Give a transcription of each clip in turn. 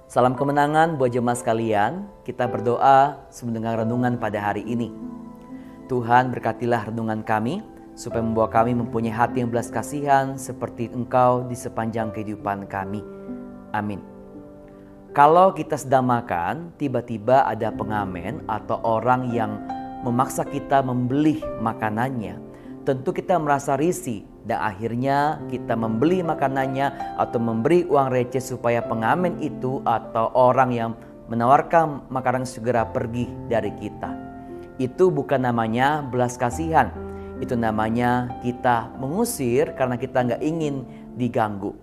Salam kemenangan buat jemaat sekalian. Kita berdoa mendengar renungan pada hari ini. Tuhan berkatilah renungan kami, supaya membawa kami mempunyai hati yang belas kasihan seperti Engkau di sepanjang kehidupan kami. Amin. Kalau kita sedang makan, tiba-tiba ada pengamen atau orang yang memaksa kita membeli makanannya, tentu kita merasa risih dan akhirnya kita membeli makanannya atau memberi uang receh supaya pengamen itu atau orang yang menawarkan makanan segera pergi dari kita. Itu bukan namanya belas kasihan, itu namanya kita mengusir karena kita nggak ingin diganggu.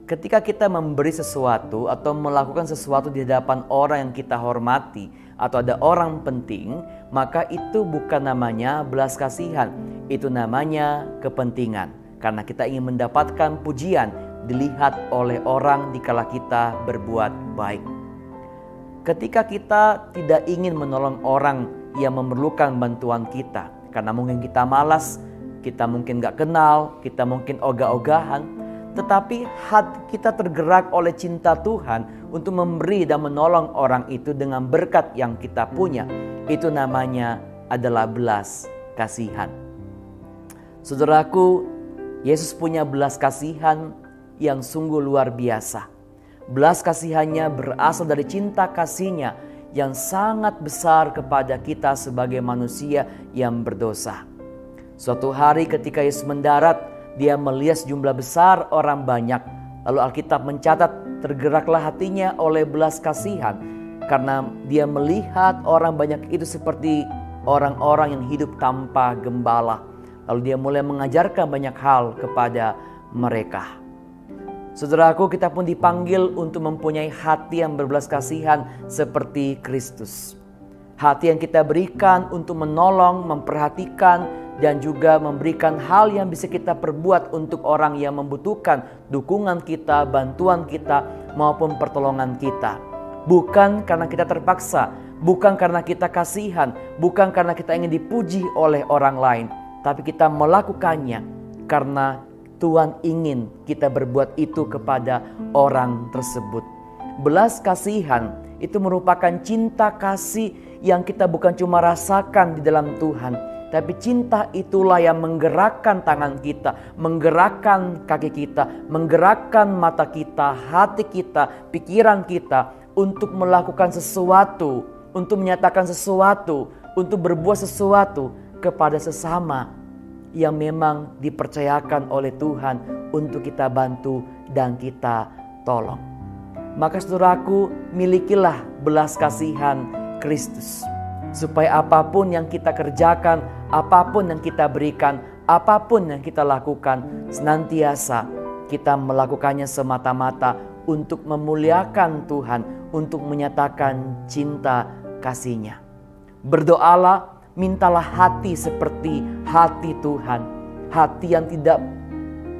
Ketika kita memberi sesuatu atau melakukan sesuatu di hadapan orang yang kita hormati atau ada orang penting, maka itu bukan namanya belas kasihan, itu namanya kepentingan. Karena kita ingin mendapatkan pujian dilihat oleh orang dikala kita berbuat baik. Ketika kita tidak ingin menolong orang yang memerlukan bantuan kita, karena mungkin kita malas, kita mungkin gak kenal, kita mungkin ogah-ogahan, tetapi hati kita tergerak oleh cinta Tuhan untuk memberi dan menolong orang itu dengan berkat yang kita punya. Itu namanya adalah belas kasihan. Saudaraku, Yesus punya belas kasihan yang sungguh luar biasa. Belas kasihannya berasal dari cinta kasihnya yang sangat besar kepada kita sebagai manusia yang berdosa. Suatu hari ketika Yesus mendarat, dia melihat sejumlah besar orang banyak. Lalu Alkitab mencatat tergeraklah hatinya oleh belas kasihan. Karena dia melihat orang banyak itu seperti orang-orang yang hidup tanpa gembala. Lalu dia mulai mengajarkan banyak hal kepada mereka. Saudaraku, kita pun dipanggil untuk mempunyai hati yang berbelas kasihan seperti Kristus. Hati yang kita berikan untuk menolong, memperhatikan, dan juga memberikan hal yang bisa kita perbuat untuk orang yang membutuhkan dukungan kita, bantuan kita, maupun pertolongan kita. Bukan karena kita terpaksa, bukan karena kita kasihan, bukan karena kita ingin dipuji oleh orang lain, tapi kita melakukannya karena Tuhan ingin kita berbuat itu kepada orang tersebut. Belas kasihan itu merupakan cinta kasih yang kita bukan cuma rasakan di dalam Tuhan, tapi cinta itulah yang menggerakkan tangan kita, menggerakkan kaki kita, menggerakkan mata kita, hati kita, pikiran kita untuk melakukan sesuatu, untuk menyatakan sesuatu, untuk berbuat sesuatu kepada sesama yang memang dipercayakan oleh Tuhan untuk kita bantu dan kita tolong. Maka saudaraku, milikilah belas kasihan Kristus. Supaya apapun yang kita kerjakan, apapun yang kita berikan, apapun yang kita lakukan, senantiasa kita melakukannya semata-mata untuk memuliakan Tuhan, untuk menyatakan cinta kasih-Nya. Berdoalah, mintalah hati seperti hati Tuhan. Hati yang tidak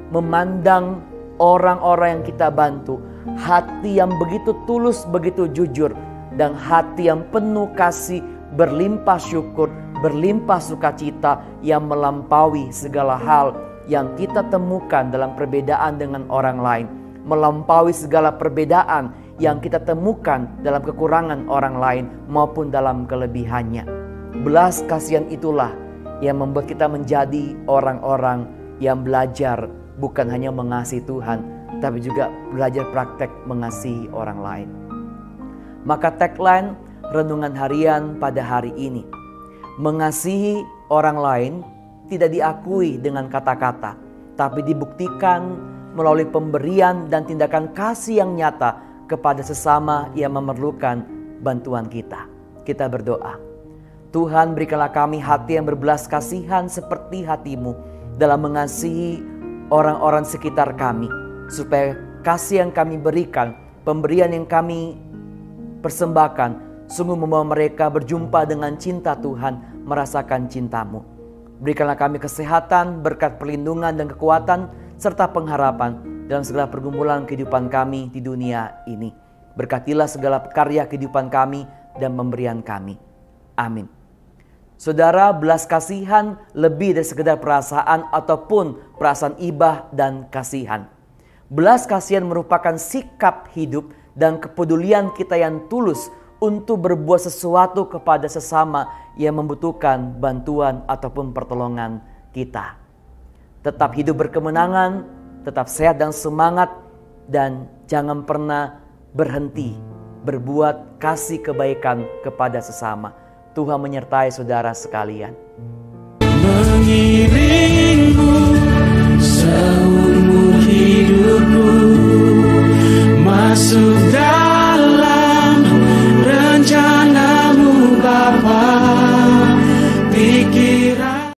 memandang orang-orang yang kita bantu. Hati yang begitu tulus, begitu jujur. Dan hati yang penuh kasih, berlimpah syukur, berlimpah sukacita yang melampaui segala hal yang kita temukan dalam perbedaan dengan orang lain. Melampaui segala perbedaan yang kita temukan dalam kekurangan orang lain maupun dalam kelebihannya. Belas kasihan itulah yang membuat kita menjadi orang-orang yang belajar bukan hanya mengasihi Tuhan, tapi juga belajar praktek mengasihi orang lain. Maka tagline renungan harian pada hari ini, mengasihi orang lain tidak diakui dengan kata-kata, tapi dibuktikan melalui pemberian dan tindakan kasih yang nyata kepada sesama yang memerlukan bantuan kita. Kita berdoa. Tuhan, berikanlah kami hati yang berbelas kasihan seperti hati-Mu dalam mengasihi orang-orang sekitar kami, supaya kasih yang kami berikan, pemberian yang kami persembahkan, sungguh membawa mereka berjumpa dengan cinta Tuhan, merasakan cinta-Mu. Berikanlah kami kesehatan, berkat perlindungan dan kekuatan, serta pengharapan dalam segala pergumulan kehidupan kami di dunia ini. Berkatilah segala karya kehidupan kami dan pemberian kami. Amin. Saudara, belas kasihan lebih dari sekedar perasaan ataupun perasaan ibah dan kasihan. Belas kasihan merupakan sikap hidup dan kepedulian kita yang tulus untuk berbuat sesuatu kepada sesama yang membutuhkan bantuan ataupun pertolongan kita. Tetap hidup berkemenangan, tetap sehat dan semangat, dan jangan pernah berhenti berbuat kasih kebaikan kepada sesama. Tuhan menyertai saudara sekalian.